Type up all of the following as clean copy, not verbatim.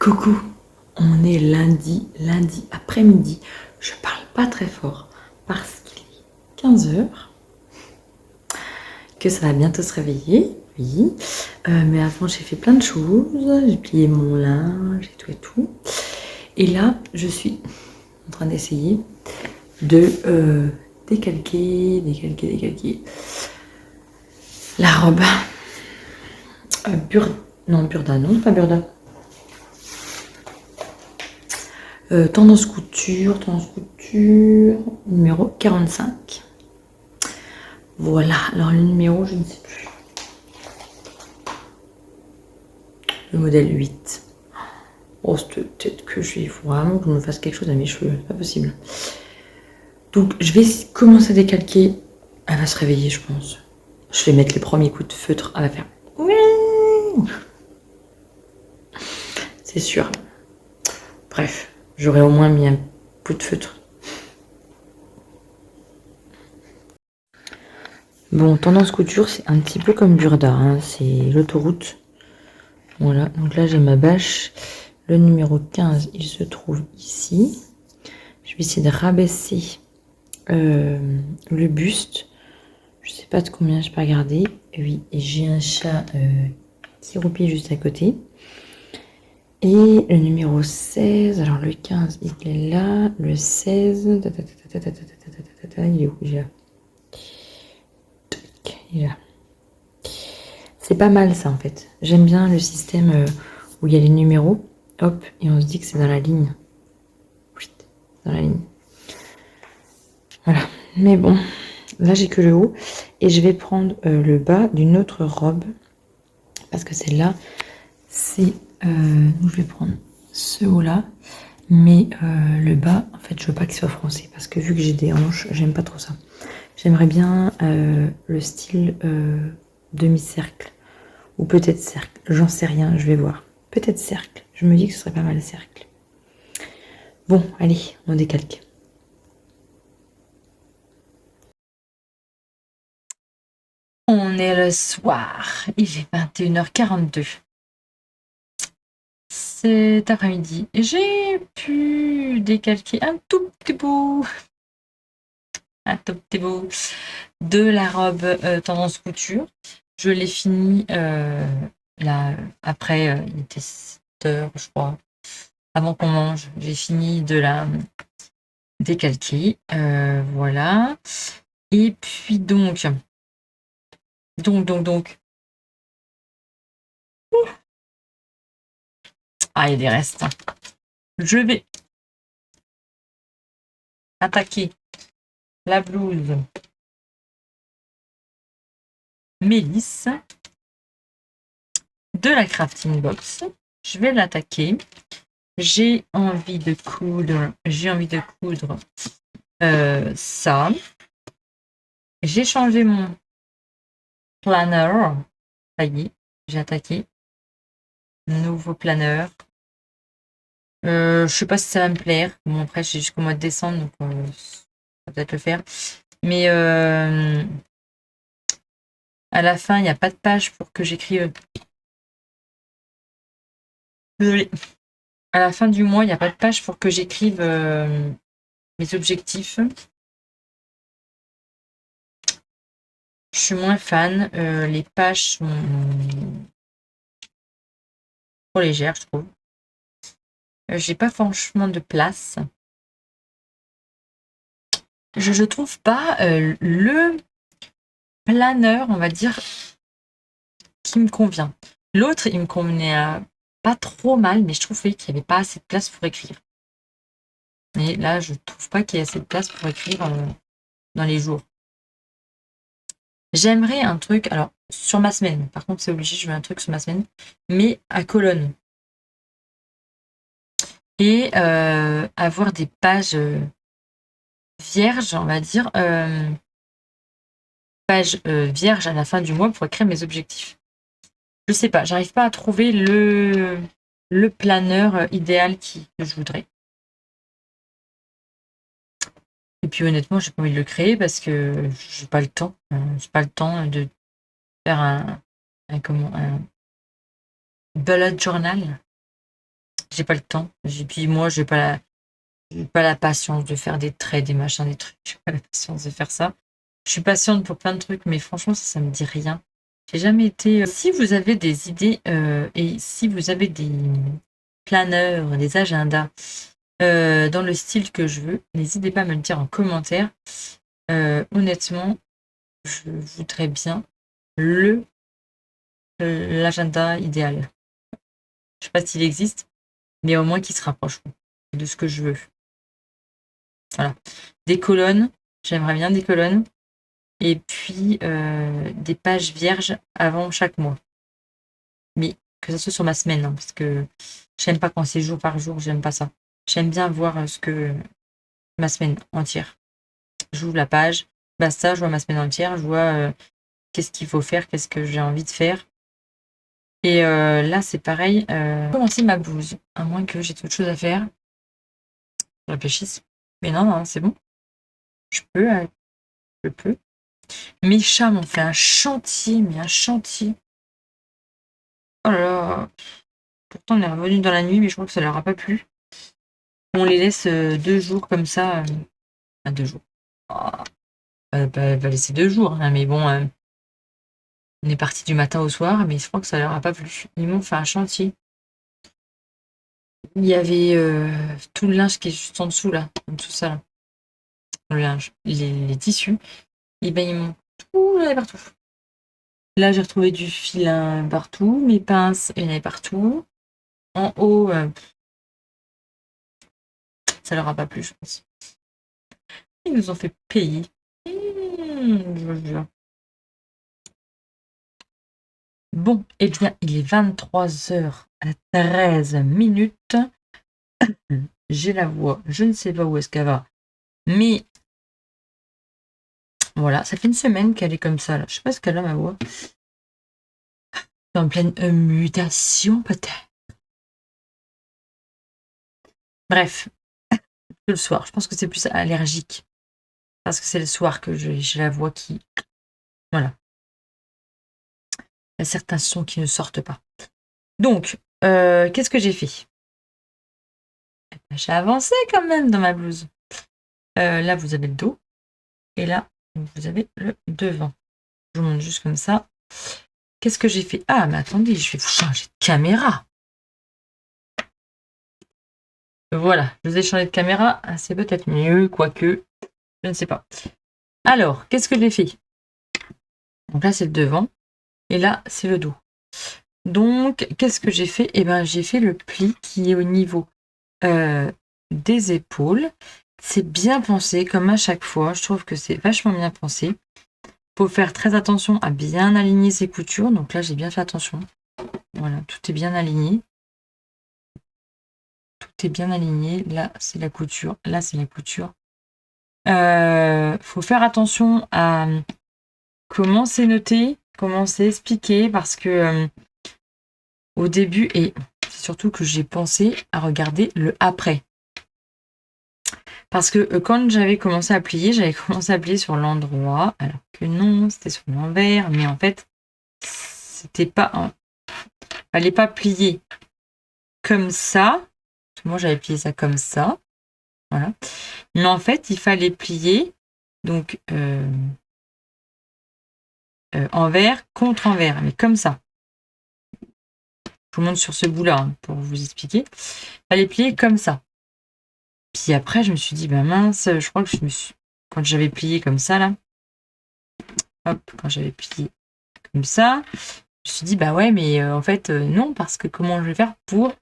Coucou, on est lundi après-midi. Je parle pas très fort parce qu'il est 15 heures, que ça va bientôt se réveiller, oui. Mais avant, j'ai fait plein de choses. J'ai plié mon linge et tout. Et là, je suis en train d'essayer de décalquer la robe. Burda, non, pas Burda. Tendance couture, numéro 45. Voilà, alors le numéro, je ne sais plus. Le modèle 8. Oh, peut-être que je vais vraiment que je me fasse quelque chose à mes cheveux, c'est pas possible. Donc, je vais commencer à décalquer. Elle va se réveiller, je pense. Je vais mettre les premiers coups de feutre, elle va faire. C'est sûr. Bref, j'aurais au moins mis un coup de feutre. Bon, tendance couture, c'est un petit peu comme Burda, hein, c'est l'autoroute. Voilà, donc là j'ai ma bâche. Le numéro 15, il se trouve ici. Je vais essayer de rabaisser le buste. Je sais pas de combien, je peux regarder. Oui, et j'ai un chat qui roupille juste à côté. Et le numéro 16, alors le 15, il est là. Le 16, il est où? Il est là. Il est là. C'est pas mal ça en fait. J'aime bien le système où il y a les numéros. Hop, et on se dit que c'est dans la ligne. Dans la ligne. Voilà. Mais bon, là j'ai que le haut. Et je vais prendre le bas d'une autre robe. Parce que celle-là, c'est... donc je vais prendre ce haut-là. Mais le bas, en fait, je veux pas qu'il soit froncé. Parce que vu que j'ai des hanches, j'aime pas trop ça. J'aimerais bien le style demi-cercle. Ou peut-être cercle. J'en sais rien, je vais voir. Peut-être cercle. Je me dis que ce serait pas mal cercle. Bon, allez, on décalque. On est le soir. Il est 21h42. Cet après-midi, j'ai pu décalquer un tout petit bout de la robe tendance couture. Je l'ai fini là, après, il était 7 heures, je crois. Avant qu'on mange, j'ai fini de la décalquer. Voilà. Et puis donc. Ah, il y a des restes. Je vais attaquer la blouse Mélisse de la crafting box. Je vais l'attaquer. J'ai envie de coudre ça. J'ai changé mon planeur. Ça y est, j'ai attaqué. Nouveau planeur. Je sais pas si ça va me plaire. Bon, après, j'ai jusqu'au mois de décembre, donc ça va peut-être le faire. Mais à la fin, il n'y a pas de page pour que j'écrive. Désolée. À la fin du mois, il n'y a pas de page pour que j'écrive mes objectifs. Je suis moins fan. Les pages sont trop légères, je trouve. J'ai pas franchement de place. Je trouve pas le planeur, on va dire, qui me convient. L'autre, il me convenait pas trop mal, mais je trouvais qu'il n'y avait pas assez de place pour écrire. Et là, je trouve pas qu'il y ait assez de place pour écrire dans les jours. J'aimerais un truc, alors sur ma semaine, par contre c'est obligé, je veux un truc sur ma semaine, mais à colonne. Et avoir des pages vierges, on va dire, pages vierges à la fin du mois pour écrire mes objectifs. Je sais pas, j'arrive pas à trouver le planeur idéal que je voudrais. Et puis honnêtement, j'ai pas envie de le créer parce que j'ai pas le temps. J'ai pas le temps de faire un bullet journal. j'ai pas le temps. Et puis moi, j'ai pas la patience de faire des traits, des machins, des trucs. J'ai pas la patience de faire ça. Je suis patiente pour plein de trucs, mais franchement, ça me dit rien. J'ai jamais été. Si vous avez des idées et si vous avez des planeurs, des agendas dans le style que je veux, n'hésitez pas à me le dire en commentaire. Honnêtement, je voudrais bien l'agenda idéal. Je sais pas s'il existe, mais au moins qu'il se rapproche de ce que je veux. Voilà. Des colonnes, j'aimerais bien des colonnes. Et puis des pages vierges avant chaque mois. Mais que ça soit sur ma semaine, hein, parce que j'aime pas quand c'est jour par jour, j'aime pas ça. J'aime bien voir ce que ma semaine entière. J'ouvre la page, basta, je vois ma semaine entière, je vois qu'est-ce qu'il faut faire, qu'est-ce que j'ai envie de faire. Et là, c'est pareil. Commencer ma blouse, à moins que j'ai autre chose à faire. Je réfléchisse. Mais non, c'est bon. Je peux. Mes chats m'ont fait un chantier, mais un chantier. Oh là là. Pourtant, on est revenu dans la nuit, mais je crois que ça leur a pas plu. On les laisse 2 jours comme ça. 2 jours. Oh, elle va laisser 2 jours, hein, mais bon, on est parti du matin au soir, mais je crois que ça leur a pas plu. Ils m'ont fait un chantier. Il y avait tout le linge qui est juste en dessous, là, en dessous de ça, là. Le linge, les tissus. Et ben, ils m'ont tout allé partout. Là, j'ai retrouvé du fil partout. Mes pinces, il y en avait partout. En haut, ça leur a pas plu, je pense. Ils nous ont fait payer. Je vous jure. Bon, eh bien, il est 23h13. J'ai la voix, je ne sais pas où est-ce qu'elle va. Mais voilà, ça fait une semaine qu'elle est comme ça. Là. Je sais pas ce qu'elle a, ma voix. En pleine mutation, peut-être. Bref, le soir. Je pense que c'est plus allergique. Parce que c'est le soir que j'ai la voix qui... Voilà. Il y a certains sons qui ne sortent pas. Donc, qu'est-ce que j'ai fait? J'ai avancé quand même dans ma blouse. Là, vous avez le dos. Et là, vous avez le devant. Je vous montre juste comme ça. Qu'est-ce que j'ai fait? Ah, mais attendez, je vais vous changer de caméra. Voilà, je vous ai changé de caméra. Ah, c'est peut-être mieux, quoique. Je ne sais pas. Alors, qu'est-ce que j'ai fait? Donc là, c'est le devant. Et là, c'est le dos. Donc, qu'est-ce que j'ai fait? Eh bien, j'ai fait le pli qui est au niveau des épaules. C'est bien pensé, comme à chaque fois. Je trouve que c'est vachement bien pensé. Faut faire très attention à bien aligner ses coutures. Donc là, j'ai bien fait attention. Voilà, tout est bien aligné. Tout est bien aligné. Là, c'est la couture. Là, c'est la couture. Faut faire attention à comment c'est noté, comment c'est expliqué, parce que au début, et c'est surtout que j'ai pensé à regarder le après. Parce que quand j'avais commencé à plier, j'avais commencé à plier sur l'endroit, alors que non, c'était sur l'envers, mais en fait, c'était pas... Fallait pas plier comme ça. Moi, j'avais plié ça comme ça. Voilà. Mais en fait, il fallait plier donc envers contre envers, mais comme ça. Je vous montre sur ce bout-là hein, pour vous expliquer. Il fallait plier comme ça. Puis après, je me suis dit, bah mince, je crois que quand j'avais plié comme ça, là, hop, quand j'avais plié comme ça, je me suis dit, bah ouais, mais en fait, non, parce que comment je vais faire pour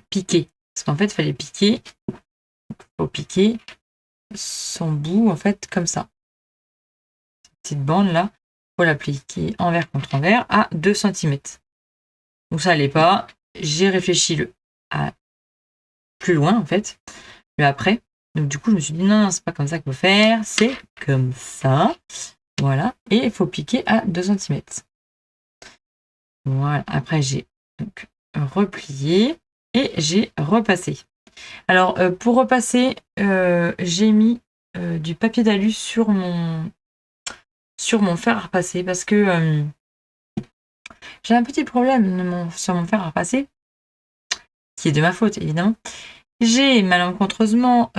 piquer? Parce qu'en fait, il fallait piquer, pour piquer son bout, en fait, comme ça. Cette petite bande là, il faut l'appliquer envers contre envers à 2 cm. Donc ça allait pas. J'ai réfléchi à plus loin, en fait, mais après. Donc du coup, je me suis dit, non, c'est pas comme ça qu'il faut faire, c'est comme ça. Voilà, et il faut piquer à 2 cm. Voilà, après j'ai donc replié et j'ai repassé. Alors, pour repasser, j'ai mis du papier d'alu sur mon fer à repasser parce que J'ai un petit problème sur mon fer à repasser, qui est de ma faute, évidemment. J'ai malencontreusement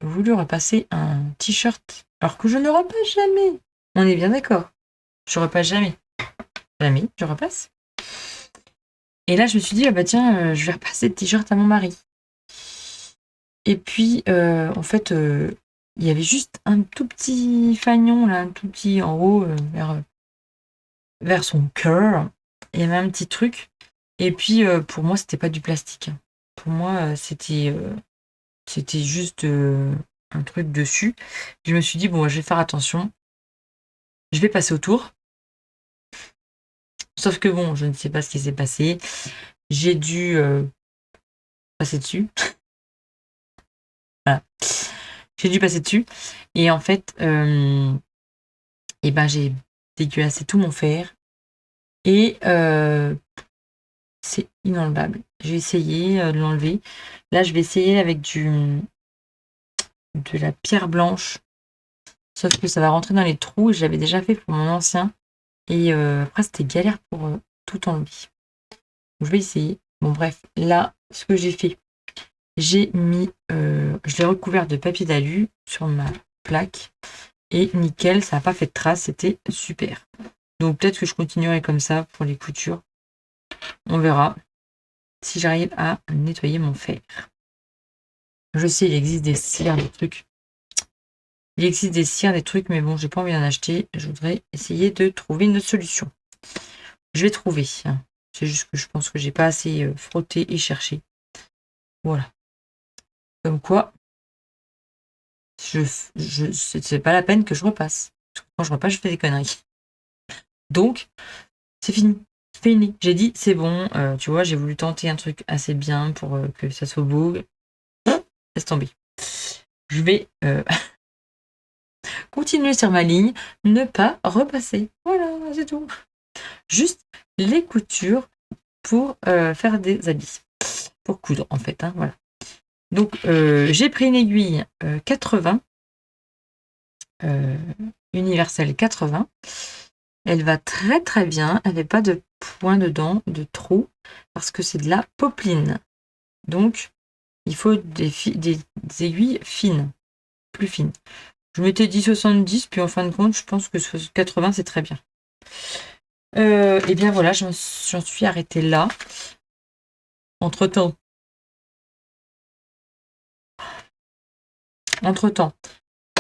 voulu repasser un t-shirt, alors que je ne repasse jamais. On est bien d'accord. Je repasse jamais. Jamais, je repasse. Et là, je me suis dit, ah bah tiens, je vais repasser le t-shirt à mon mari. Et puis, en fait, il y avait juste un tout petit fanion, là, un tout petit en haut, vers son cœur. Il y avait un petit truc. Et puis, pour moi, c'était pas du plastique. Pour moi, c'était juste un truc dessus. Je me suis dit, bon, je vais faire attention. Je vais passer autour. Sauf que bon, je ne sais pas ce qui s'est passé. J'ai dû passer dessus. Voilà. J'ai dû passer dessus. Et en fait, j'ai dégueulassé tout mon fer. Et c'est inenlevable. J'ai essayé de l'enlever. Là, je vais essayer avec de la pierre blanche. Sauf que ça va rentrer dans les trous. Je l'avais déjà fait pour mon ancien. Et après, c'était galère pour tout enlever. Donc, je vais essayer. Bon, bref, là, ce que j'ai fait, j'ai mis, je l'ai recouvert de papier d'alu sur ma plaque. Et nickel, ça n'a pas fait de traces. C'était super. Donc, peut-être que je continuerai comme ça pour les coutures. On verra si j'arrive à nettoyer mon fer. Je sais, il existe des cires, des trucs. Il existe des cires, des trucs, mais bon, j'ai pas envie d'en acheter. Je voudrais essayer de trouver une autre solution. Je vais trouver. C'est juste que je pense que j'ai pas assez frotté et cherché. Voilà. Comme quoi, c'est pas la peine que je repasse. Parce que quand je repasse, je fais des conneries. Donc, c'est fini. Fini. J'ai dit, c'est bon. Tu vois, j'ai voulu tenter un truc assez bien pour que ça soit beau. Laisse tomber. Je vais continuer sur ma ligne, ne pas repasser. Voilà, c'est tout. Juste les coutures pour faire des habits. Pour coudre, en fait. Hein, voilà. Donc, j'ai pris une aiguille 80, universelle 80. Elle va très très bien. Elle n'avait pas de point dedans, de trou, parce que c'est de la popeline. Donc, il faut des aiguilles fines, plus fines. Je m'étais dit 70, puis en fin de compte, je pense que 80, c'est très bien. Et bien voilà, j'en suis arrêtée là. Entre-temps,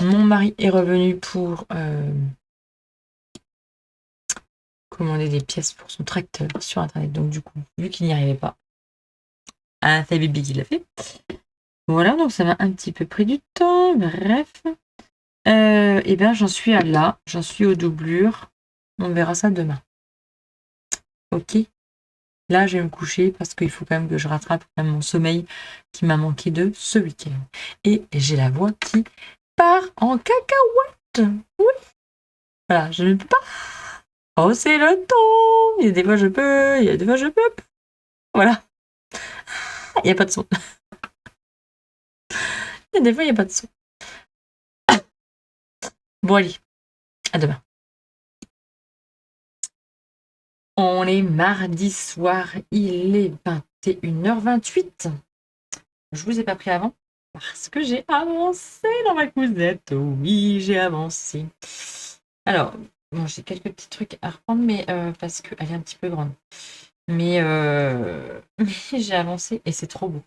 mon mari est revenu pour commander des pièces pour son tracteur sur internet. Donc du coup, vu qu'il n'y arrivait pas, c'est Bibi qui l'a fait. Voilà, donc ça m'a un petit peu pris du temps. Bref. Et bien j'en suis à là. J'en suis aux doublures. On verra ça demain. Ok. Là, je vais me coucher parce qu'il faut quand même que je rattrape quand même mon sommeil qui m'a manqué de ce week-end. Et j'ai la voix qui part en cacahuète. Oui. Voilà, je ne peux pas. Oh, c'est le temps. Il y a des fois je peux, il y a des fois je peux. Voilà. Il n'y a pas de son. Il y a des fois, il n'y a pas de son. Bon, allez. À demain. On est mardi soir. Il est 21h28. Je vous ai pas pris avant parce que j'ai avancé dans ma cousette. Oui, j'ai avancé. Alors, bon, j'ai quelques petits trucs à reprendre, mais parce qu'elle est un petit peu grande. Mais j'ai avancé et c'est trop beau.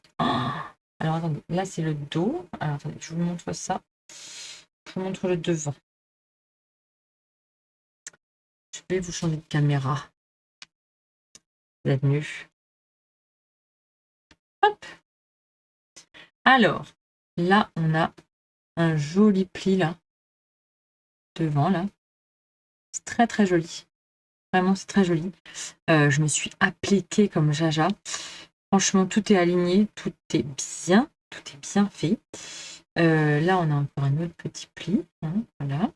Alors, attendez, là, c'est le dos. Alors, attendez, je vous montre ça. Je vous montre le devant. Je vais vous changer de caméra. Vous êtes mieux. Hop. Alors, là, on a un joli pli, là. Devant, là. C'est très, très joli. Vraiment, c'est très joli. Je me suis appliquée comme jaja. Franchement, tout est aligné, tout est bien fait. Là, on a encore un autre petit pli. Hein, voilà.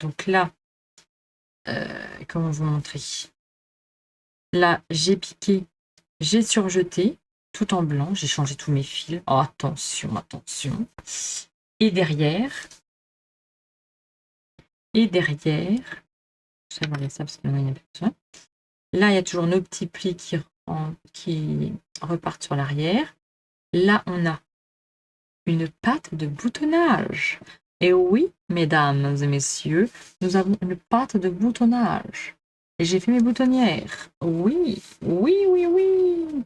Donc là, comment vous montrer? Là, j'ai piqué, j'ai surjeté, tout en blanc. J'ai changé tous mes fils. Oh, attention, attention. Et derrière, ça, j'enlève ça parce qu'il y en a plus besoin. Là, il y a toujours nos petits plis qui repartent sur l'arrière. Là, on a une patte de boutonnage. Et oui, mesdames et messieurs, nous avons une patte de boutonnage. Et j'ai fait mes boutonnières. Oui, oui, oui, oui.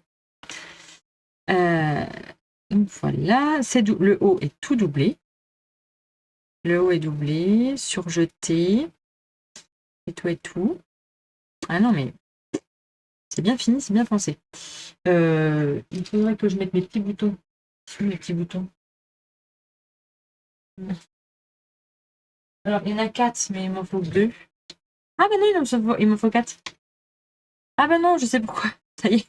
Donc voilà, le haut est tout doublé. Le haut est doublé, surjeté, et tout et tout. Ah non, mais c'est bien fini, c'est bien pensé. Il faudrait que je mette mes petits boutons. Mes petits boutons. Alors, il y en a 4, mais il m'en faut 2. Ah ben non, il m'en faut 4. Ah ben non, je sais pourquoi. Ça y est.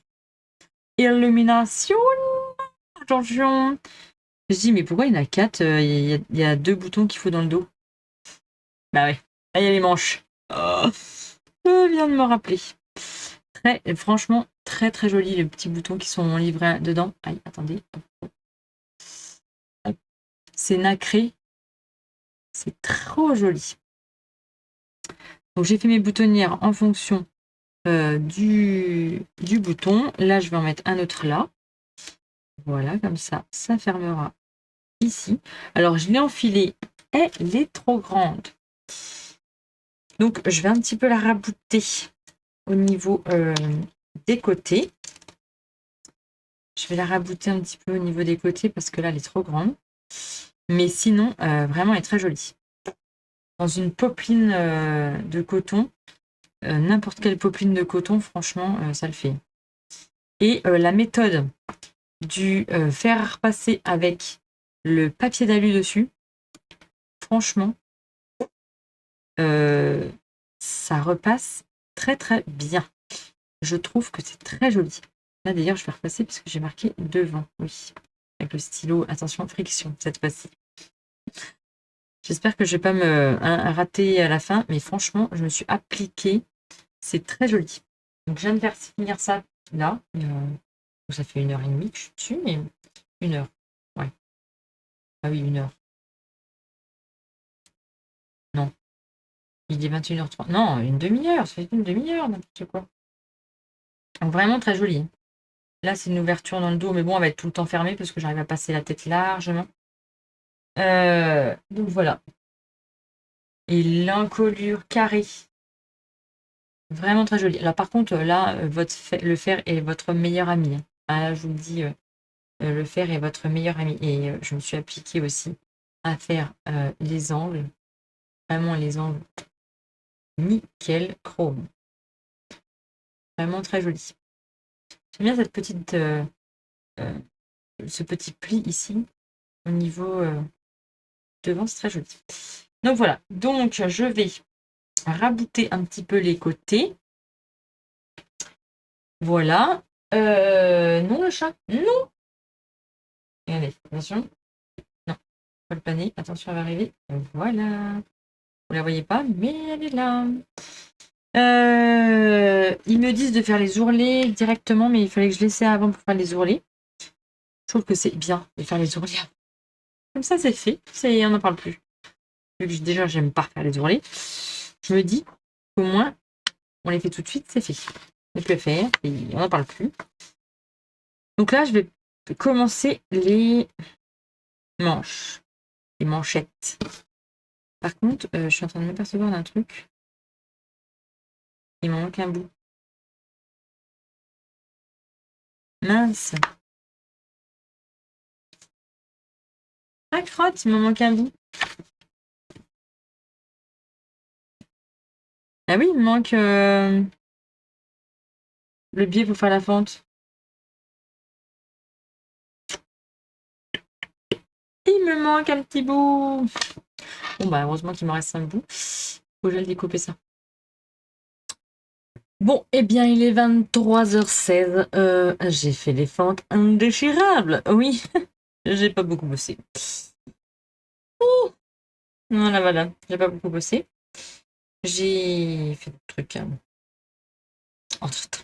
Illumination. Attention. Je dis, mais pourquoi il y en a 4? Il y a 2 boutons qu'il faut dans le dos. Bah ouais. Là, il y a les manches. Oh, je viens de me rappeler. Franchement, très très joli les petits boutons qui sont livrés dedans. Aïe, attendez. C'est nacré. C'est trop joli. Donc j'ai fait mes boutonnières en fonction du bouton. Là, je vais en mettre un autre là. Voilà, comme ça, ça fermera ici. Alors, je l'ai enfilée. Elle est trop grande. Donc, je vais un petit peu la rabouter au niveau des côtés. Je vais la rabouter un petit peu au niveau des côtés parce que là, elle est trop grande. Mais sinon, vraiment, elle est très jolie. Dans une popeline de coton, n'importe quelle popeline de coton, franchement, ça le fait. Et la méthode du fer à repasser avec le papier d'alu dessus, franchement, ça repasse très très bien. Je trouve que c'est très joli. Là d'ailleurs, je vais repasser parce que j'ai marqué devant. Oui, avec le stylo. Attention, friction cette fois-ci. J'espère que je vais pas me rater à la fin, mais franchement, je me suis appliquée. C'est très joli. Donc, je viens de faire finir ça là. Ça fait 1h30 que je suis dessus, mais 1 heure. Ouais. Ah oui, 1 heure. Non. Il est 21h30. Non, une demi-heure. Ça fait une demi-heure, n'importe quoi. Donc, vraiment très joli. Là, c'est une ouverture dans le dos, mais bon, elle va être tout le temps fermée parce que j'arrive à passer la tête largement. Donc voilà. Et l'encolure carrée. Vraiment très jolie. Alors par contre, là, le fer est votre meilleur ami. Hein. Ah, là, je vous le dis, le fer est votre meilleur ami. Et je me suis appliquée aussi à faire les angles. Vraiment les angles. Nickel chrome. Vraiment très joli. J'aime bien cette petite, ce petit pli ici au niveau devant, c'est très joli. Donc voilà. Donc je vais rabouter un petit peu les côtés. Voilà. Non, le chat. Non. Regardez, attention. Non, pas le paner. Attention, elle va arriver. Voilà. Vous la voyez pas, mais elle est là. Ils me disent de faire les ourlets directement, mais il fallait que je laisse avant pour faire les ourlets. Je trouve que c'est bien de faire les ourlets. Comme ça, c'est fait. On n'en parle plus. Vu que déjà, j'aime pas faire les ourlets. Je me dis qu'au moins, on les fait tout de suite, c'est fait. On peut le faire et on n'en parle plus. Donc là, je vais commencer les manches, les manchettes. Par contre, je suis en train de m'apercevoir d'un truc. Il m'en manque un bout. Mince. Ah, crotte, il m'en manque un bout. Ah oui, il me manque le biais pour faire la fente. Il me manque un petit bout. Bon, bah, heureusement qu'il me reste un bout. Faut que j'aille découper ça. Bon, eh bien, il est 23h16. J'ai fait les fentes indéchirables. Oui, j'ai pas beaucoup bossé. Voilà, voilà. J'ai pas beaucoup bossé. J'ai fait des trucs entre-temps.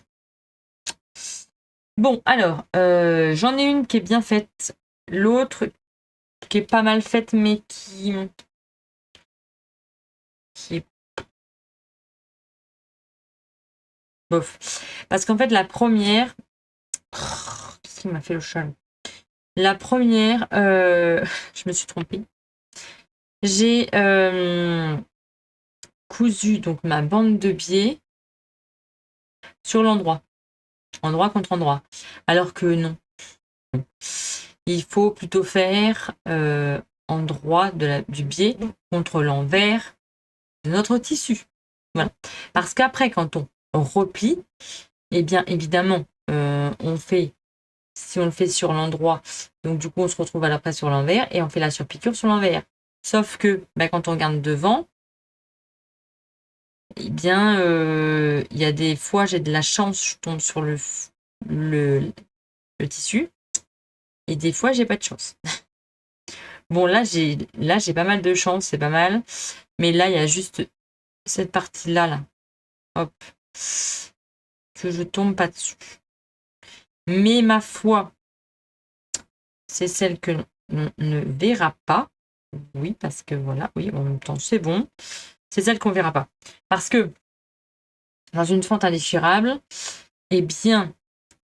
Bon, alors, j'en ai une qui est bien faite. L'autre qui est pas mal faite, mais qui est bof. Parce qu'en fait, la première... Qu'est-ce qui m'a fait le chat? La première, je me suis trompée. J'ai cousu donc ma bande de biais sur l'endroit. Endroit contre endroit. Alors que non. Il faut plutôt faire endroit du biais contre l'envers de notre tissu. Voilà. Parce qu'après, quand on replie, eh bien évidemment, si on le fait sur l'endroit, donc du coup on se retrouve à l'après sur l'envers et on fait la surpiqûre sur l'envers. Sauf que quand on regarde devant, eh bien il y a des fois j'ai de la chance, je tombe sur le tissu et des fois j'ai pas de chance. Bon là j'ai pas mal de chance, c'est pas mal, mais là il y a juste cette partie là, hop, que je tombe pas dessus. Mais ma foi, c'est celle que l'on ne verra pas. Oui, parce que voilà, oui, en même temps, c'est bon. C'est celle qu'on verra pas. Parce que dans une fente indéchirable, eh bien,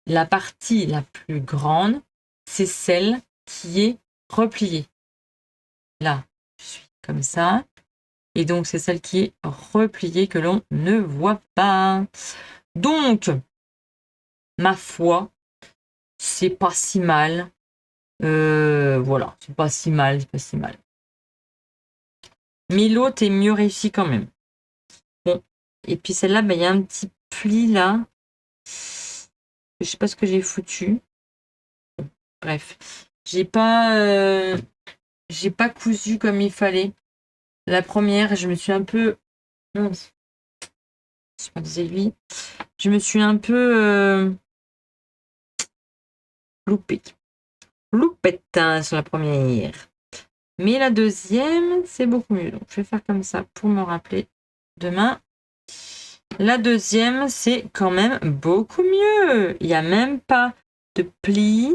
la partie la plus grande, c'est celle qui est repliée. Là, je suis comme ça. Et donc, c'est celle qui est repliée que l'on ne voit pas. Donc, ma foi, c'est pas si mal. Voilà, c'est pas si mal, c'est pas si mal. Mais l'autre est mieux réussi quand même. Bon. Et puis celle-là, il y a un petit pli là. Je sais pas ce que j'ai foutu. Bref. J'ai pas cousu comme il fallait. La première, je me suis un peu. Mince. C'est pas des aiguilles. Je me suis un peu loupée. Loupette sur la première. Mais la deuxième, c'est beaucoup mieux. Donc je vais faire comme ça pour me rappeler demain. La deuxième, c'est quand même beaucoup mieux. Il n'y a même pas de pli.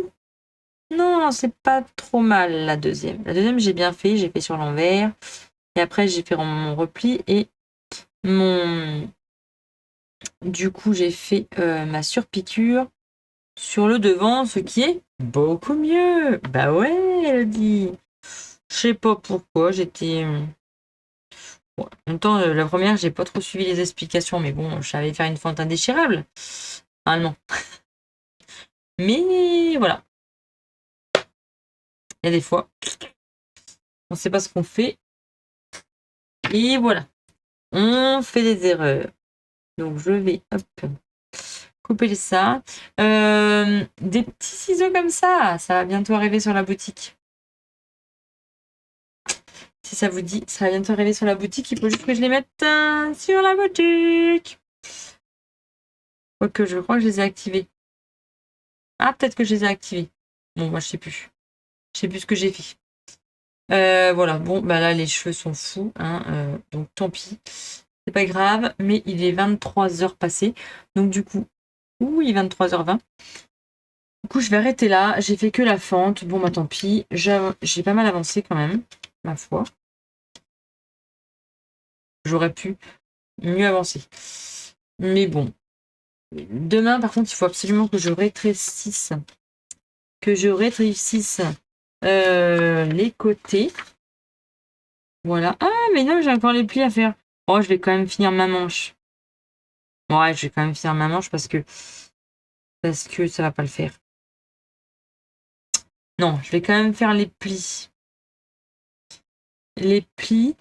Non, c'est pas trop mal la deuxième. La deuxième, j'ai bien fait. J'ai fait sur l'envers. Et après, j'ai fait mon repli et mon... Du coup, j'ai fait ma surpiqûre sur le devant, ce qui est beaucoup mieux. Bah ouais, Elodie. Je sais pas pourquoi, j'étais... Bon, en même temps, la première, j'ai pas trop suivi les explications, mais bon, je savais faire une fente indéchirable. Normalement. Mais voilà. Il y a des fois, on sait pas ce qu'on fait. Et voilà. On fait des erreurs. Donc, je vais, hop, couper ça. Des petits ciseaux comme ça va bientôt arriver sur la boutique. Si ça vous dit, ça va bientôt arriver sur la boutique. Il faut juste que je les mette sur la boutique. Quoique, je crois que je les ai activés. Ah, peut-être que je les ai activés. Bon, moi, je sais plus. Je sais plus ce que j'ai fait. Voilà, bon, là, les cheveux sont fous. Hein, donc, tant pis. C'est pas grave. Mais il est 23h passé. Donc, du coup, il est 23h20. Du coup, je vais arrêter là. J'ai fait que la fente. Bon, tant pis. J'ai pas mal avancé quand même, ma foi. J'aurais pu mieux avancer. Mais bon. Demain, par contre, il faut absolument que je rétrécisse. Les côtés. Voilà. Ah, mais non, j'ai encore les plis à faire. Oh, je vais quand même finir ma manche. Ouais, je vais quand même finir ma manche parce que ça va pas le faire. Non, je vais quand même faire les plis. Les plis,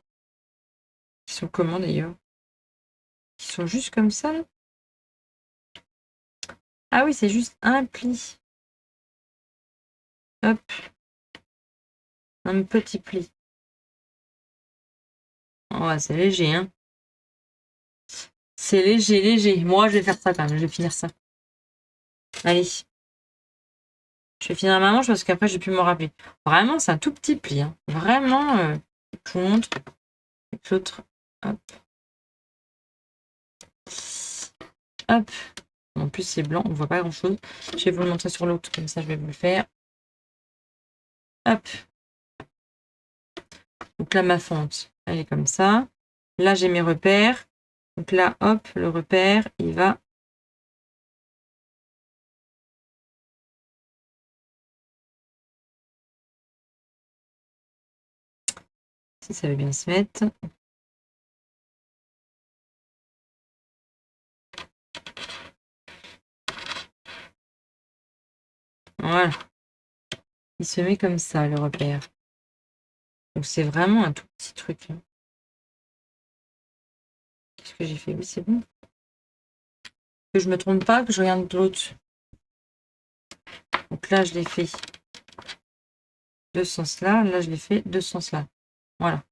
qui sont comment d'ailleurs? Qui sont juste comme ça. Ah oui, c'est juste un pli. Hop. Un petit pli. Oh, c'est léger, hein. C'est léger, léger. Moi, je vais faire ça quand même. Je vais finir ça. Allez. Je vais finir ma manche parce qu'après, je vais plus me rappeler. Vraiment, c'est un tout petit pli. Hein. Vraiment, je vous montre. L'autre. Hop. Hop. En plus, c'est blanc, on voit pas grand chose. Je vais vous le montrer sur l'autre, comme ça, je vais vous le faire. Hop. Donc là, ma fente, elle est comme ça. Là, j'ai mes repères. Donc là, hop, le repère, il va Si ça veut bien se mettre. Voilà. Il se met comme ça, le repère. Donc c'est vraiment un tout petit truc. Là. Qu'est-ce que j'ai fait? Oui, c'est bon. Que je me trompe pas, que je regarde l'autre. Donc là, je l'ai fait de ce sens-là. Là, je l'ai fait de ce sens-là. Voilà.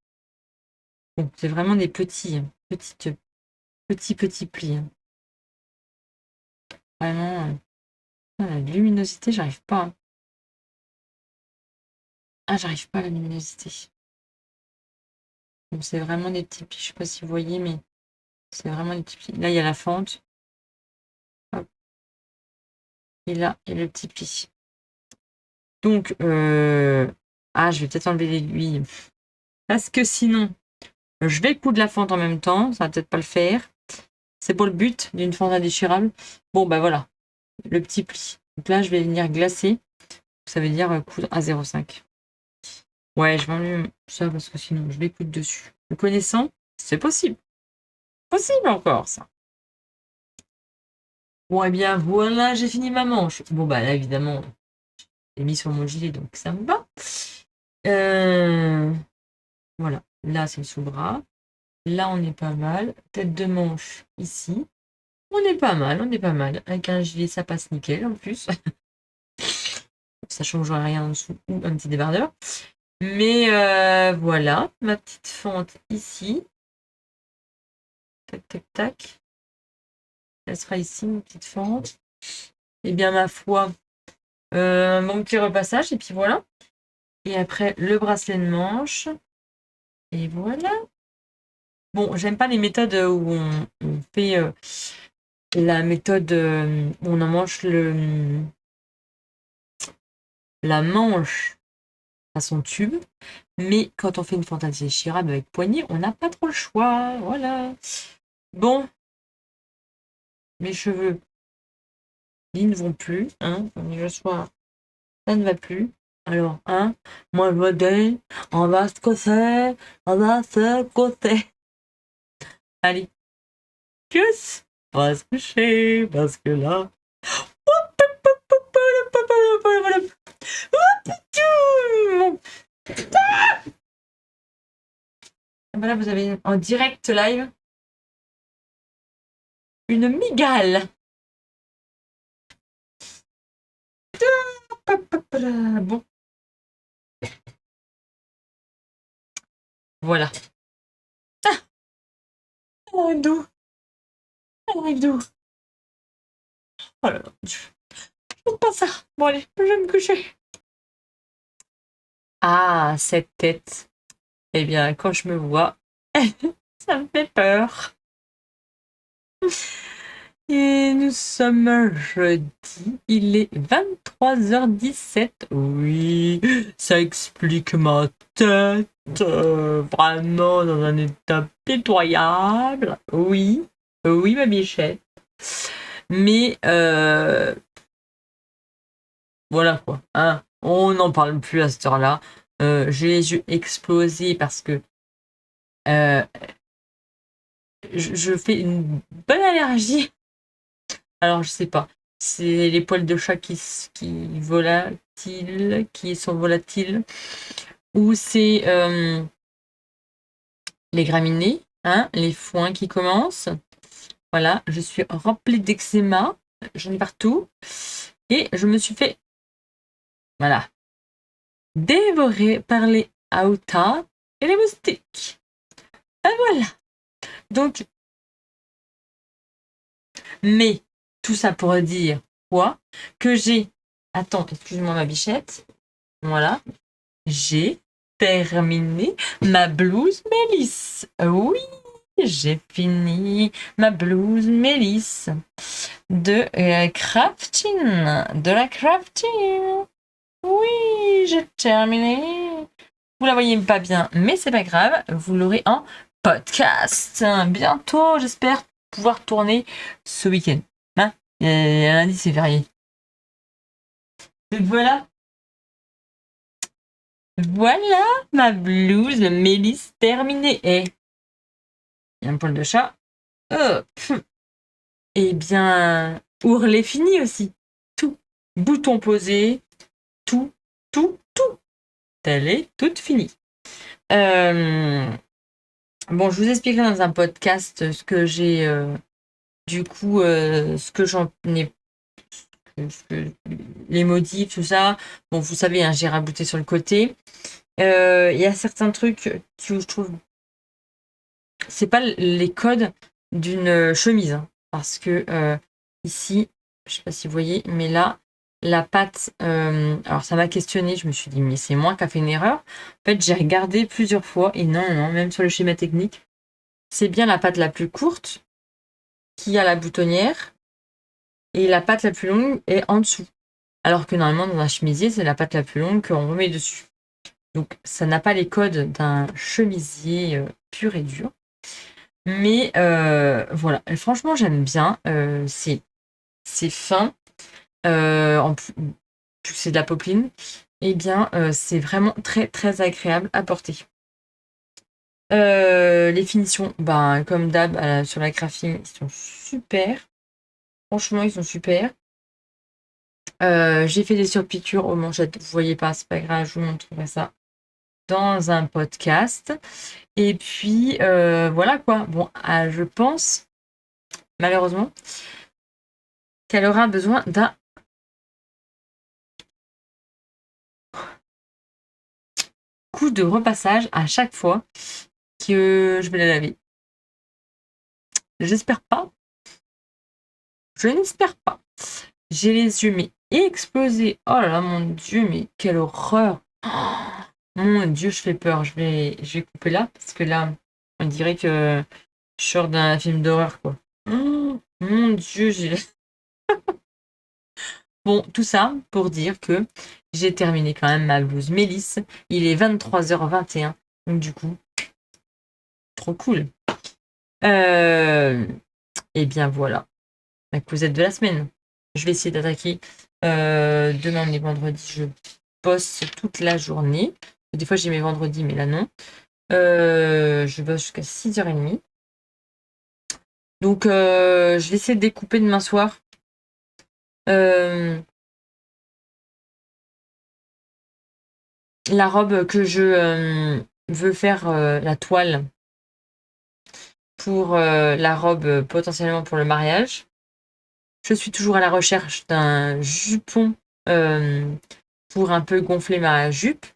Bon, c'est vraiment des petits plis. Hein. Vraiment. La luminosité, j'arrive pas. Hein. Ah, j'arrive pas à la luminosité. Donc c'est vraiment des petits plis. Je sais pas si vous voyez, mais c'est vraiment des petits plis. Là, il y a la fente. Hop. Et là, il y a le petit pli. Donc, je vais peut-être enlever l'aiguille. Parce que sinon, je vais coudre la fente en même temps. Ça va peut-être pas le faire. C'est pour le but d'une fente indéchirable. Bon, bah voilà. Le petit pli. Donc là, je vais venir glacer. Ça veut dire coudre à 0,5. Ouais, je vais enlever ça parce que sinon, je vais coudre dessus. Le connaissant, c'est possible. Possible encore, ça. Bon, eh bien, voilà, j'ai fini ma manche. Bon, bah là, évidemment, j'ai mis sur mon gilet, donc ça me va. Voilà, là, c'est le sous-bras. Là, on est pas mal. Tête de manche, ici. On est pas mal, on est pas mal. Avec un gilet, ça passe nickel, en plus. Ça changera rien en dessous ou un petit débardeur. Mais voilà, ma petite fente ici. Tac, tac, tac. Elle sera ici, une petite fente. Et bien, ma foi, mon petit repassage, et puis voilà. Et après, le bracelet de manche. Et voilà. Bon, j'aime pas les méthodes où on fait la méthode où on emmanche la manche à son tube. Mais quand on fait une fente indéchirable avec poignée, on n'a pas trop le choix. Voilà. Bon, mes cheveux, ils ne vont plus. Hein, comme je sois, ça ne va plus. Alors, hein, moi je me dis, on va se casser, on va se casser. Allez, tchuss, on va se coucher, parce que là... Voilà, vous avez en direct live une migale. Bon, voilà. Elle arrive d'où? Elle arrive d'où? Oh là là, je fais pas ça. Bon allez, je vais me coucher. Ah, cette tête. Eh bien, quand je me vois, ça me fait peur. Et nous sommes jeudi, il est 23h17. Oui, ça explique ma tête. Vraiment dans un état pitoyable. Oui, oui, ma bichette. Mais voilà quoi. Hein, on n'en parle plus à cette heure-là. J'ai les yeux explosés parce que je fais une bonne allergie. Alors, je sais pas. C'est les poils de chat qui volatiles, qui sont volatiles. Ou c'est les graminées, hein, les foins qui commencent. Voilà, je suis remplie d'eczéma. J'en ai partout. Et je me suis fait, voilà, dévorer par les aoutas et les moustiques. Ben voilà. Donc, mais tout ça pour dire quoi? Que j'ai... Attends, excuse-moi ma bichette. Voilà. J'ai terminé ma blouse Mélisse. Oui, j'ai fini ma blouse Mélisse de crafting. De la crafting. Oui, j'ai terminé. Vous la voyez pas bien, mais c'est pas grave. Vous l'aurez en podcast. Bientôt, j'espère pouvoir tourner ce week-end. Hein, lundi, c'est férié. Donc voilà. Voilà ma blouse Mélis terminée. Et il y a un poil de chat. Hop. Eh bien, ourlet fini aussi. Tout. Bouton posé. Tout, tout. Elle est toute finie. Bon, je vous expliquerai dans un podcast ce que j'ai, ce que j'en ai, les modifs, tout ça. Bon, vous savez, hein, j'ai rabouté sur le côté. Il y a certains trucs que je trouve, c'est pas les codes d'une chemise, hein, parce que ici, je sais pas si vous voyez, mais là, la patte, alors ça m'a questionné, je me suis dit, mais c'est moi qui a fait une erreur. En fait, j'ai regardé plusieurs fois, et non, même sur le schéma technique, c'est bien la patte la plus courte qui a la boutonnière, et la patte la plus longue est en dessous. Alors que normalement, dans un chemisier, c'est la patte la plus longue qu'on remet dessus. Donc, ça n'a pas les codes d'un chemisier pur et dur. Mais voilà, et franchement, j'aime bien. C'est fin. Vu que c'est de la popeline, eh bien, c'est vraiment très, très agréable à porter. Les finitions, ben, comme d'hab, sur la graphine, ils sont super. Franchement, ils sont super. J'ai fait des surpiqûres aux manchettes. Vous voyez pas, c'est pas grave, je vous montrerai ça dans un podcast. Et puis, voilà quoi. Bon, je pense, malheureusement, qu'elle aura besoin d'un coup de repassage à chaque fois que je vais la laver. J'espère pas. Je n'espère pas. J'ai les yeux mais explosés. Oh là là, mon Dieu, mais quelle horreur. Oh, mon Dieu, je fais peur. Je vais couper là parce que là, on dirait que je sors d'un film d'horreur, quoi. Oh, mon Dieu, j'ai... Bon, tout ça pour dire que j'ai terminé quand même ma blouse Mélisse. Il est 23h21. Donc du coup, trop cool. Et bien voilà. La causette de la semaine. Je vais essayer d'attaquer. Demain, on est vendredi. Je bosse toute la journée. Des fois, j'ai mes vendredis, mais là, non. Je bosse jusqu'à 6h30. Donc, je vais essayer de découper demain soir. La robe que je veux faire, la toile pour la robe potentiellement pour le mariage. Je suis toujours à la recherche d'un jupon pour un peu gonfler ma jupe.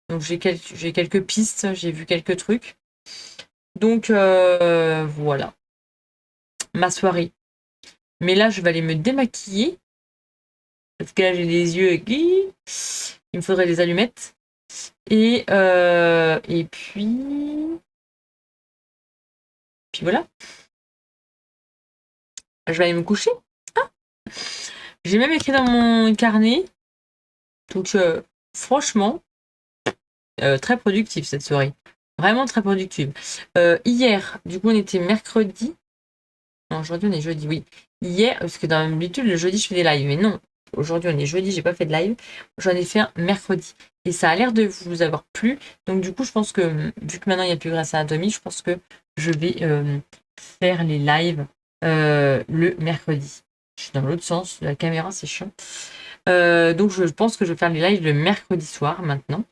Donc j'ai quelques pistes, j'ai vu quelques trucs. Donc voilà, ma soirée. Mais là, je vais aller me démaquiller. Parce que là, j'ai des yeux qui... Il me faudrait des allumettes. Et puis... Puis voilà. Je vais aller me coucher. Ah, j'ai même écrit dans mon carnet. Donc franchement, très productive cette soirée. Vraiment très productive. Hier, du coup, on était mercredi. Non, aujourd'hui, on est jeudi, oui. Hier, parce que d'habitude, le jeudi, je fais des lives. Mais non, aujourd'hui, on est jeudi, j'ai pas fait de live. J'en ai fait un mercredi. Et ça a l'air de vous avoir plu. Donc, du coup, je pense que, vu que maintenant, il n'y a plus Grâce à Anatomie, je pense que je vais faire les lives le mercredi. Je suis dans l'autre sens. La caméra, c'est chiant. Donc, je pense que je vais faire les lives le mercredi soir, maintenant.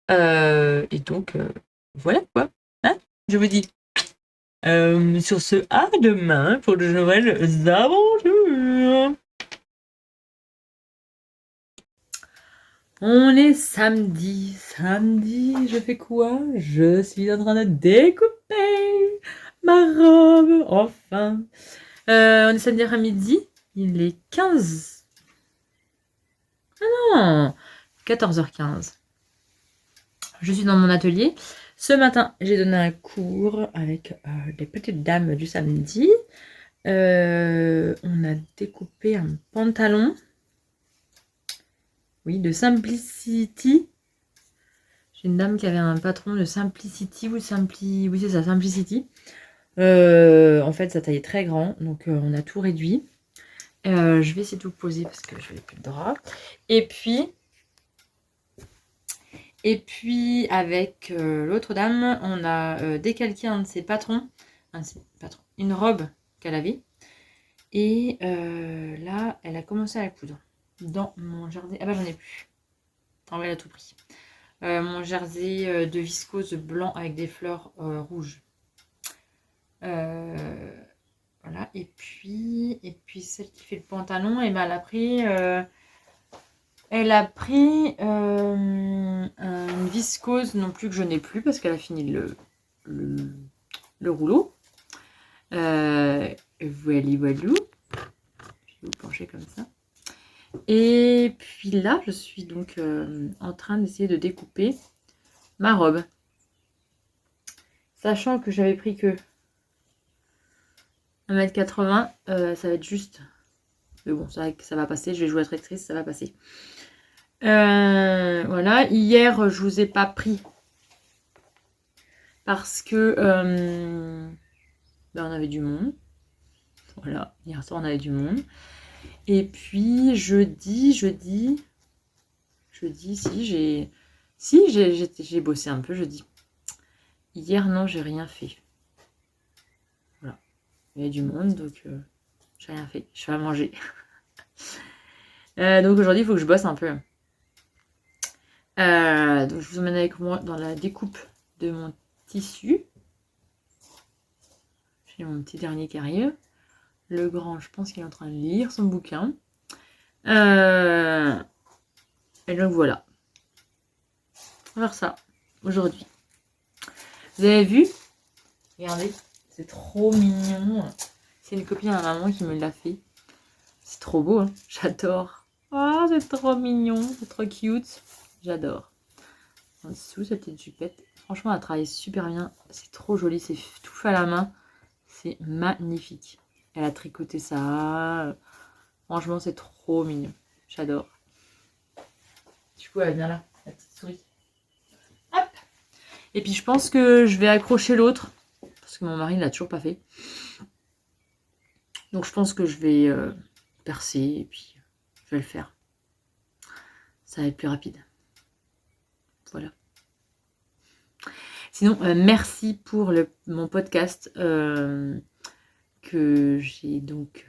Et donc, voilà quoi. Hein, je vous dis. Sur ce, à demain pour de nouvelles aventures. On est samedi. Samedi, je fais quoi? Je suis en train de découper ma robe. Enfin. On est samedi après-midi. Il est 15. Ah non! 14h15. Je suis dans mon atelier. Ce matin, j'ai donné un cours avec les petites dames du samedi. On a découpé un pantalon. Oui, de Simplicity. J'ai une dame qui avait un patron de Simplicity ou Oui, c'est ça, Simplicity. En fait, sa taille est très grand, donc on a tout réduit. Je vais essayer de tout poser parce que je n'ai plus de drap. Et puis, Et puis avec l'autre dame, on a décalqué un de ses patrons, une robe qu'elle avait. Et là, elle a commencé à la coudre dans mon jardin. Ah bah j'en ai plus. Ah ouais, elle a tout pris. Mon jersey de viscose blanc avec des fleurs rouges. Voilà. Et puis celle qui fait le pantalon, et ben elle a pris une viscose non plus que je n'ai plus parce qu'elle a fini le rouleau. Voilà. Je vais vous pencher comme ça. Et puis là, je suis donc en train d'essayer de découper ma robe. Sachant que j'avais pris que 1,80 m, ça va être juste. Mais bon, c'est vrai que ça va passer. Je vais jouer à tractrice, ça va passer. Voilà. Hier, je vous ai pas pris. Parce que on avait du monde. Voilà. Hier soir, on avait du monde. Et puis, jeudi, j'ai bossé un peu jeudi. Hier, non, j'ai rien fait. Voilà. Il y avait du monde, donc j'ai rien fait. Je suis à manger. Donc aujourd'hui, il faut que je bosse un peu. Donc je vous emmène avec moi dans la découpe de mon tissu. J'ai mon petit dernier qui arrive. Le grand, je pense qu'il est en train de lire son bouquin. Et donc voilà. On va faire ça aujourd'hui. Vous avez vu? Regardez, c'est trop mignon. C'est une copine à maman qui me l'a fait. C'est trop beau, hein. J'adore. Oh, c'est trop mignon, c'est trop cute. J'adore. En dessous, cette petite jupette. Franchement, elle travaille super bien. C'est trop joli, c'est tout fait à la main. C'est magnifique. Elle a tricoté ça. Franchement, c'est trop mignon. J'adore. Du coup, elle vient là, la petite souris. Hop. Et puis, je pense que je vais accrocher l'autre. Parce que mon mari ne l'a toujours pas fait. Donc, je pense que je vais percer. Et puis, je vais le faire. Ça va être plus rapide. Voilà. Sinon, merci pour mon podcast que j'ai donc...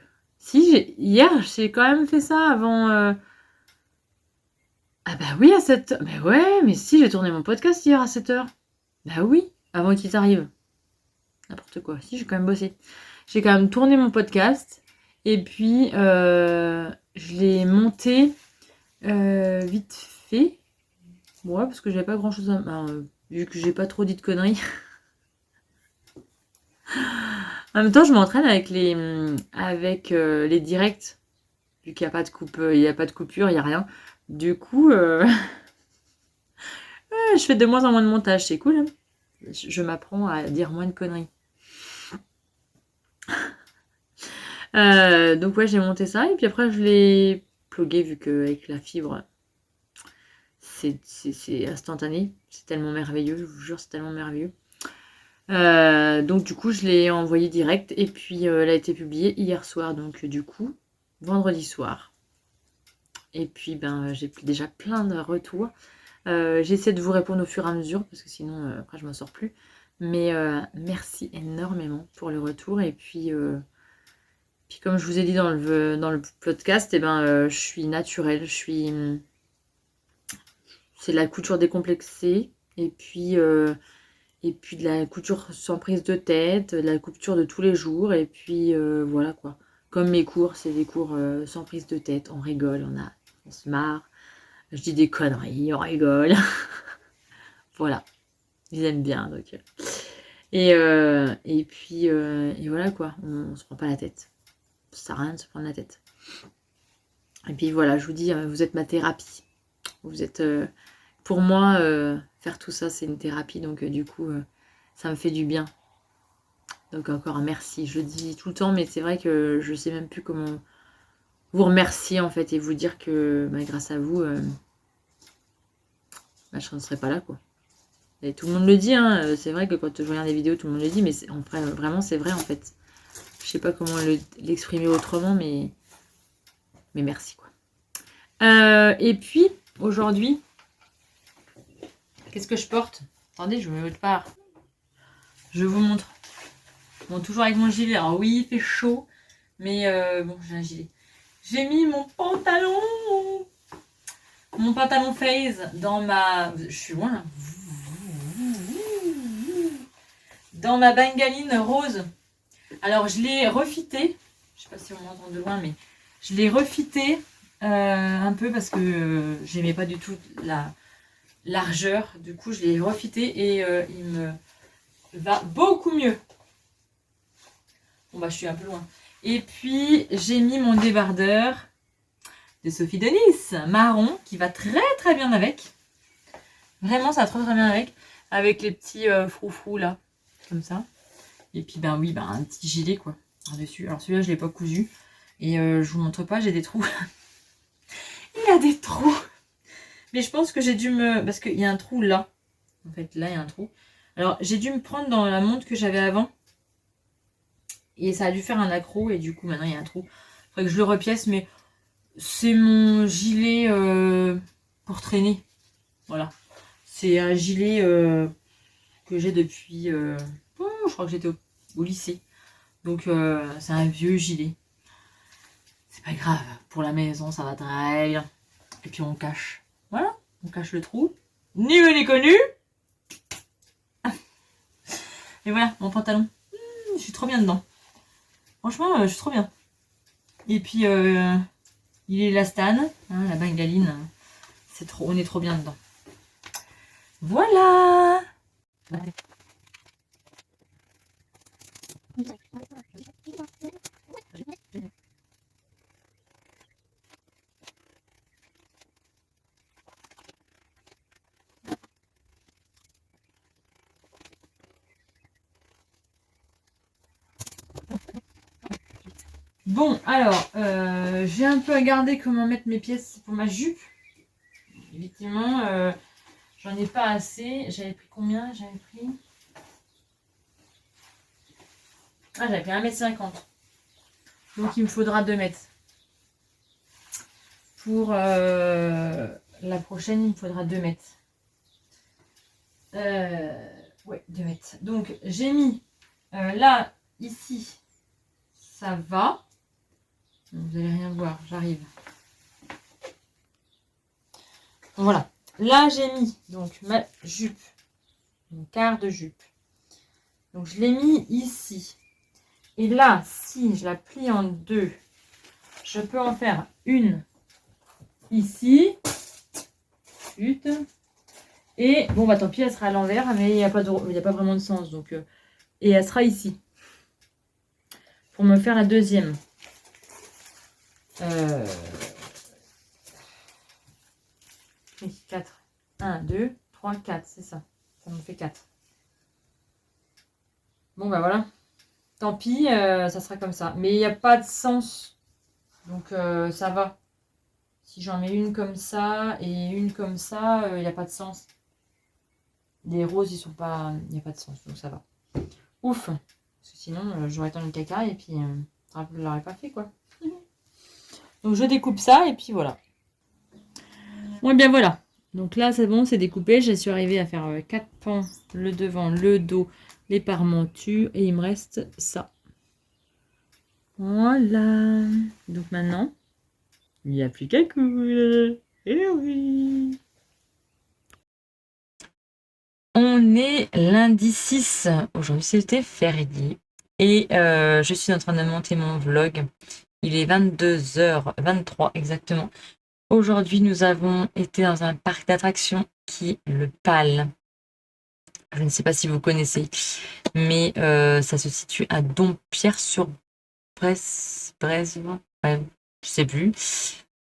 Hier, j'ai quand même fait ça avant... Ah bah oui, à 7h. Mais ouais, mais si, j'ai tourné mon podcast hier à 7h. Bah oui, avant qu'il t'arrive. N'importe quoi. Si, j'ai quand même bossé. J'ai quand même tourné mon podcast. Et puis, je l'ai monté vite fait. Ouais, parce que j'avais pas grand chose à... vu que j'ai pas trop dit de conneries. En même temps, je m'entraîne avec les directs. Vu qu'il n'y a pas de coupe, il y a pas de coupure, il n'y a rien. Du coup, je fais de moins en moins de montage. C'est cool, hein. Je m'apprends à dire moins de conneries. Donc ouais, j'ai monté ça. Et puis après, je l'ai plugué vu qu'avec la fibre, c'est instantané. C'est tellement merveilleux. Je vous jure, c'est tellement merveilleux. Donc du coup, je l'ai envoyé direct. Et puis, elle a été publiée hier soir. Donc du coup, vendredi soir. Et puis, j'ai déjà plein de retours. J'essaie de vous répondre au fur et à mesure parce que sinon, après, je m'en sors plus. Mais merci énormément pour le retour. Et puis comme je vous ai dit dans le podcast, je suis naturelle. C'est de la couture décomplexée. Et puis de la couture sans prise de tête, de la couture de tous les jours. Et puis voilà quoi. Comme mes cours, c'est des cours sans prise de tête. On rigole, on se marre. Je dis des conneries, on rigole. Voilà. Ils aiment bien. Donc. Et puis voilà quoi. On se prend pas la tête. Ça sert à rien de se prendre la tête. Et puis voilà, je vous dis, vous êtes ma thérapie. Vous êtes... pour moi, faire tout ça, c'est une thérapie. Donc du coup, ça me fait du bien. Donc encore un merci. Je le dis tout le temps, mais c'est vrai que je sais même plus comment vous remercier en fait et vous dire que grâce à vous, je ne serais pas là quoi. Et tout le monde le dit, hein. C'est vrai que quand je regarde des vidéos, tout le monde le dit, mais vraiment c'est vrai en fait. Je sais pas comment l'exprimer autrement, mais merci quoi. Et puis aujourd'hui, Qu'est-ce que je porte? Attendez, je me mets autre part. Je vous montre. Bon, toujours avec mon gilet. Alors oui, il fait chaud, mais bon, j'ai un gilet. J'ai mis mon pantalon Phase dans ma... Je suis loin là. Dans ma bengaline rose. Alors, je l'ai refité. Je sais pas si on m'entend de loin, mais je l'ai refité un peu parce que j'aimais pas du tout la largeur. Du coup, je l'ai refité et il me va beaucoup mieux. Bon, bah, je suis un peu loin. Et puis, j'ai mis mon débardeur de Sophie Denis, marron, qui va très très bien avec. Vraiment, ça va très très bien avec. Avec les petits froufrous là, comme ça. Et puis, ben oui, ben, un petit gilet quoi, par-dessus. Alors, celui-là, je ne l'ai pas cousu. Et je vous montre pas, j'ai des trous. Il y a des trous. Mais je pense que j'ai dû me... Parce qu'il y a un trou là. En fait, là, il y a un trou. Alors, j'ai dû me prendre dans la montre que j'avais avant. Et ça a dû faire un accro. Et du coup, maintenant, il y a un trou. Il faudrait que je le repièce. Mais c'est mon gilet pour traîner. Voilà. C'est un gilet que j'ai depuis... je crois que j'étais au lycée. Donc, c'est un vieux gilet. C'est pas grave. Pour la maison, ça va très bien. Et puis, on cache. Voilà. On cache le trou. Ni vu ni connu. Et voilà, mon pantalon. Je suis trop bien dedans. Franchement, je suis trop bien. Et puis, il est élastane. Hein, la bengaline. C'est trop, on est trop bien dedans. Voilà. Bon, alors, j'ai un peu regardé comment mettre mes pièces pour ma jupe. Effectivement, j'en ai pas assez. J'avais pris combien? J'avais pris... Ah, j'avais pris 1,50 m. Donc, il me faudra 2 mètres. Pour la prochaine, il me faudra 2 mètres. Ouais, 2 mètres. Donc, j'ai mis là, ici, ça va. Vous n'allez rien voir, j'arrive. Voilà. Là, j'ai mis donc ma jupe, mon quart de jupe. Donc, je l'ai mis ici. Et là, si je la plie en deux, je peux en faire une ici. Chut. Et bon, bah tant pis, elle sera à l'envers, mais il n'y a pas vraiment de sens. Donc, et elle sera ici. Pour me faire la deuxième. 4. 1, 2, 3, 4, c'est ça. Ça me fait 4. Bon, bah voilà. Tant pis, ça sera comme ça. Mais il n'y a pas de sens. Donc, ça va. Si j'en mets une comme ça et une comme ça, il n'y a pas de sens. Les roses, ils sont pas... Il n'y a pas de sens, donc ça va. Ouf. Parce que sinon, j'aurais tendu le caca et puis je ne l'aurais pas fait, quoi. Donc, je découpe ça et puis voilà. Bon, et bien voilà. Donc là, c'est bon, c'est découpé. Je suis arrivée à faire 4 pans, le devant, le dos, les parmentures. Et il me reste ça. Voilà. Donc maintenant, il n'y a plus qu'à coudre. Eh oui. On est lundi 6. Aujourd'hui, c'était férié. Et je suis en train de monter mon vlog. Il est 22h23 exactement. Aujourd'hui, nous avons été dans un parc d'attractions qui est le PAL. Je ne sais pas si vous connaissez, mais ça se situe à Dompierre-sur-Bresse. Ouais, je sais plus.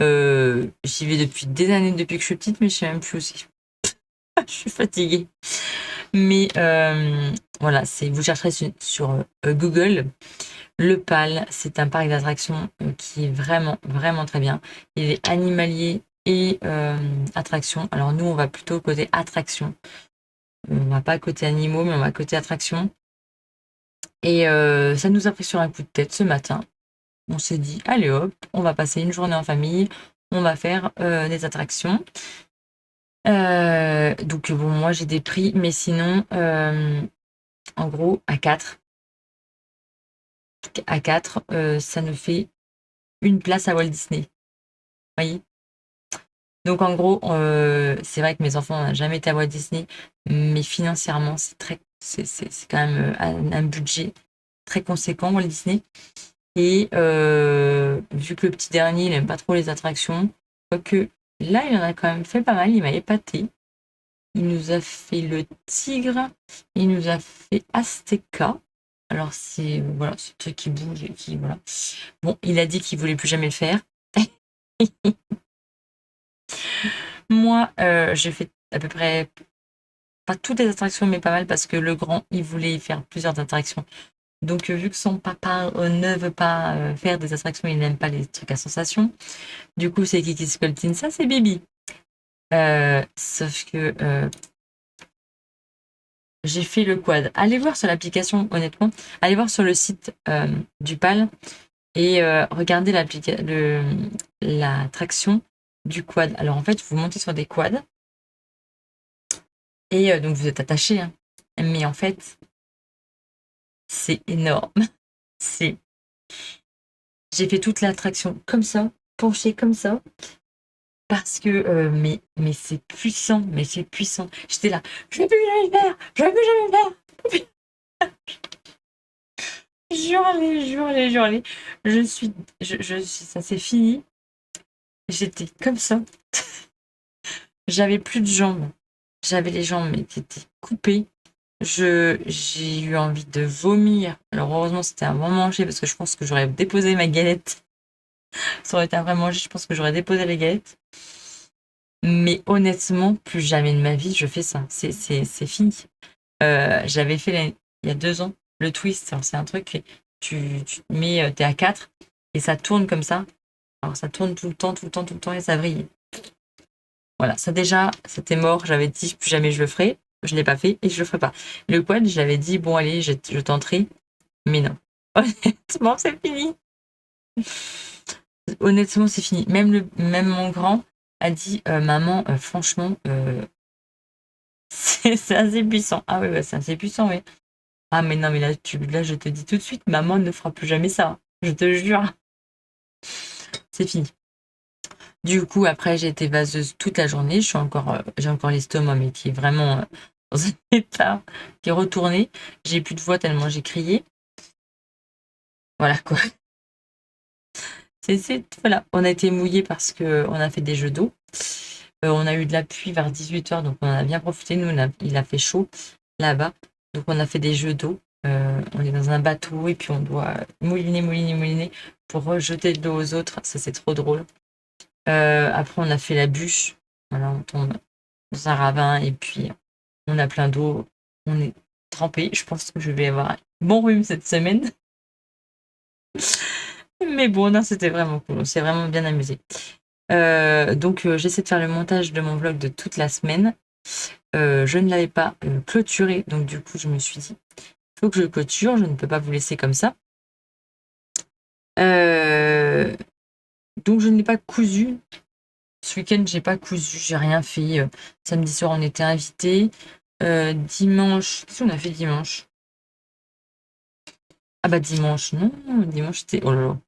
J'y vais depuis des années, depuis que je suis petite, mais je sais même plus aussi. Je suis fatiguée. Mais voilà, vous chercherez sur Google. Le PAL, c'est un parc d'attractions qui est vraiment, vraiment très bien. Il est animalier et attraction. Alors nous, on va plutôt côté attraction. On va pas côté animaux, mais on va côté attraction. Et ça nous a pris sur un coup de tête ce matin. On s'est dit, allez hop, on va passer une journée en famille. On va faire des attractions. Donc bon, moi j'ai des prix, mais sinon, en gros, à quatre, ça nous fait une place à Walt Disney. Vous voyez? Donc en gros, c'est vrai que mes enfants n'ont jamais été à Walt Disney, mais financièrement, c'est quand même un budget très conséquent, Walt Disney. Et vu que le petit dernier, il n'aime pas trop les attractions, quoique là, il en a quand même fait pas mal, il m'a épaté. Il nous a fait le tigre, il nous a fait Azteca. Alors c'est voilà, c'est le truc qui bouge et qui voilà. Bon, il a dit qu'il voulait plus jamais le faire. Moi, j'ai fait à peu près pas toutes les attractions, mais pas mal parce que le grand, il voulait faire plusieurs attractions. Donc, vu que son papa ne veut pas faire des attractions, il n'aime pas les trucs à sensation. Du coup, c'est Kiki Scoltine, ça c'est Bibi. Sauf que j'ai fait le quad. Allez voir sur l'application, honnêtement. Allez voir sur le site du PAL et regardez la traction du quad. Alors en fait, vous montez sur des quads et donc vous êtes attaché. Hein. Mais en fait, c'est énorme. C'est... J'ai fait toute l'attraction comme ça, penchée comme ça, parce que mais c'est puissant, mais c'est puissant. J'étais là, je vais plus jamais le faire, je vais plus jamais le faire. Jurez. Ça c'est fini. J'étais comme ça. J'avais plus de jambes. J'avais les jambes mais qui étaient coupées. J'ai eu envie de vomir. Alors heureusement c'était un bon manger parce que je pense que j'aurais déposé ma galette. Ça aurait été un vrai manger, je pense que j'aurais déposé les galettes. Mais honnêtement, plus jamais de ma vie je fais ça. C'est fini. J'avais fait il y a 2 ans le twist. Alors, c'est un truc que tu te mets, t'es à 4 et ça tourne comme ça. Alors ça tourne tout le temps et ça vrille. Voilà, ça déjà, c'était mort. J'avais dit plus jamais je le ferai. Je l'ai pas fait et je le ferai pas. Le quad, j'avais dit bon allez, je tenterai, mais non. Honnêtement, c'est fini. Honnêtement, c'est fini. Même mon grand a dit maman, franchement, c'est assez puissant. Ah ouais, c'est assez puissant, oui. Ah mais non, mais là, je te dis tout de suite, maman ne fera plus jamais ça. Je te jure, c'est fini. Du coup, après, j'ai été vaseuse toute la journée. J'ai encore l'estomac, mais qui est vraiment dans un état qui est retourné. J'ai plus de voix tellement j'ai crié. Voilà quoi. Voilà. On a été mouillés parce que on a fait des jeux d'eau. On a eu de la pluie vers 18h, donc on en a bien profité. Nous, il a fait chaud là-bas. Donc on a fait des jeux d'eau. On est dans un bateau et puis on doit mouliner pour rejeter de l'eau aux autres. Ça, c'est trop drôle. Après, on a fait la bûche. Voilà, on tombe dans un ravin et puis on a plein d'eau. On est trempé. Je pense que je vais avoir un bon rhume cette semaine. Mais bon, non, c'était vraiment cool. On s'est vraiment bien amusé. Donc, j'essaie de faire le montage de mon vlog de toute la semaine. Je ne l'avais pas clôturé. Donc, du coup, je me suis dit, il faut que je le clôture. Je ne peux pas vous laisser comme ça. Donc, je ne l'ai pas cousu. Ce week-end, j'ai pas cousu, j'ai rien fait. Samedi soir, on était invités. Dimanche, qu'est-ce qu'on a fait dimanche? Ah bah dimanche, non, dimanche c'était, oh là là,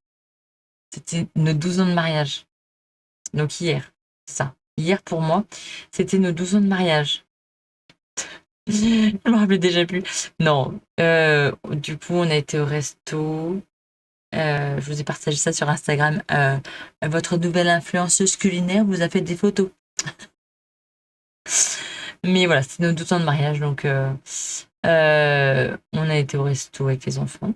c'était nos 12 ans de mariage. Donc hier, c'est ça. Hier pour moi, c'était nos 12 ans de mariage. Je me rappelais déjà plus. Non, du coup, on a été au resto. Je vous ai partagé ça sur Instagram. Votre nouvelle influenceuse culinaire vous a fait des photos. Mais voilà, c'était nos 12 ans de mariage, donc on a été au resto avec les enfants.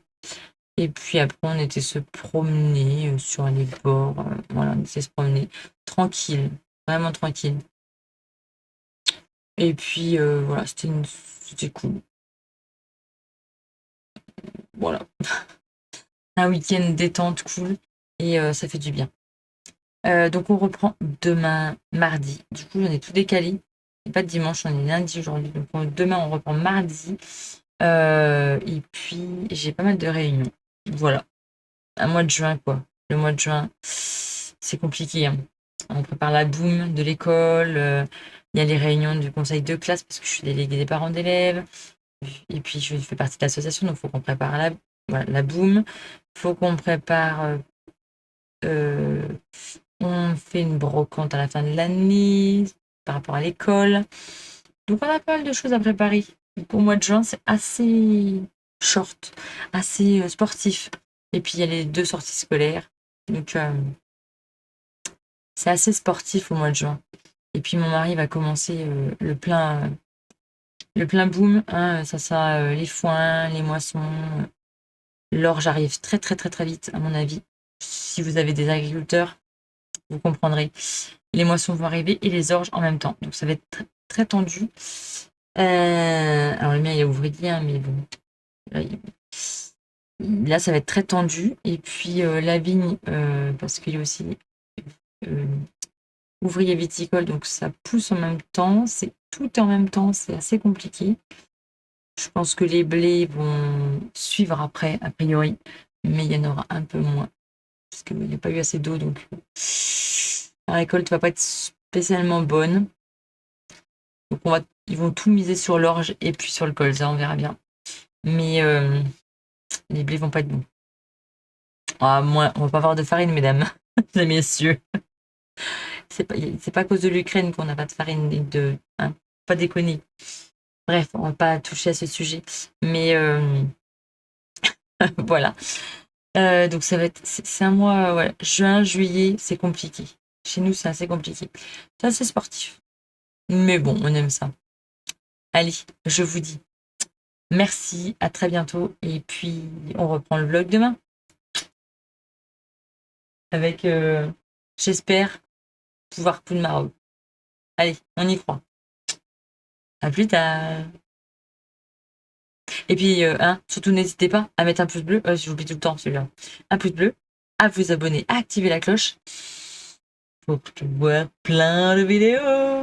Et puis après, on était se promener sur les bords. Voilà, on était se promener tranquille, vraiment tranquille. Et puis voilà, c'était cool. Voilà, un week-end détente cool et ça fait du bien. Donc on reprend demain mardi. Du coup, j'en ai tout décalé. Et pas dimanche, on est lundi aujourd'hui. Donc demain, on reprend mardi. Et puis, j'ai pas mal de réunions. Voilà. Un mois de juin, quoi. Le mois de juin, c'est compliqué. Hein. On prépare la boum de l'école, Il y a les réunions du conseil de classe parce que je suis déléguée des parents d'élèves. Et puis, je fais partie de l'association, donc il faut qu'on prépare la boum. Il faut qu'on prépare. euh, on fait une brocante à la fin de l'année par rapport à l'école. Donc, on a pas mal de choses à préparer. Donc, au mois de juin, c'est assez short, assez sportif. Et puis, il y a les 2 sorties scolaires. Donc, c'est assez sportif au mois de juin. Et puis, mon mari va commencer le plein boom. Hein, ça sera les foins, les moissons. L'orge arrive très, très, très, très vite, à mon avis. Si vous avez des agriculteurs, vous comprendrez. Les moissons vont arriver et les orges en même temps. Donc, ça va être très, très tendu. Alors, le mien, il est ouvrier, hein, mais bon. Là, là, ça va être très tendu. Et puis, la vigne, parce qu'il y a aussi euh, ouvrier viticole, donc ça pousse en même temps. Tout est en même temps, c'est assez compliqué. Je pense que les blés vont suivre après, a priori, mais il y en aura un peu moins, parce qu'il n'y a pas eu assez d'eau, donc la récolte va pas être spécialement bonne. Donc ils vont tout miser sur l'orge et puis sur le colza, on verra bien. Mais les blés vont pas être bons. Ah, moi, on va pas avoir de farine, mesdames et messieurs. C'est pas à cause de l'Ukraine qu'on n'a pas de farine, hein, pas déconner. Bref, on va pas toucher à ce sujet. Mais voilà. Donc ça va être, c'est un mois, ouais, juin, juillet, c'est compliqué. Chez nous, c'est assez compliqué. C'est assez sportif. Mais bon, on aime ça. Allez, je vous dis merci, à très bientôt. Et puis, on reprend le vlog demain. Avec, j'espère, pouvoir coup de Maroc. Allez, on y croit. À plus tard. Et puis, hein, surtout n'hésitez pas à mettre un pouce bleu. J'oublie tout le temps celui-là. Un pouce bleu, à vous abonner, à activer la cloche pour voir plein de vidéos.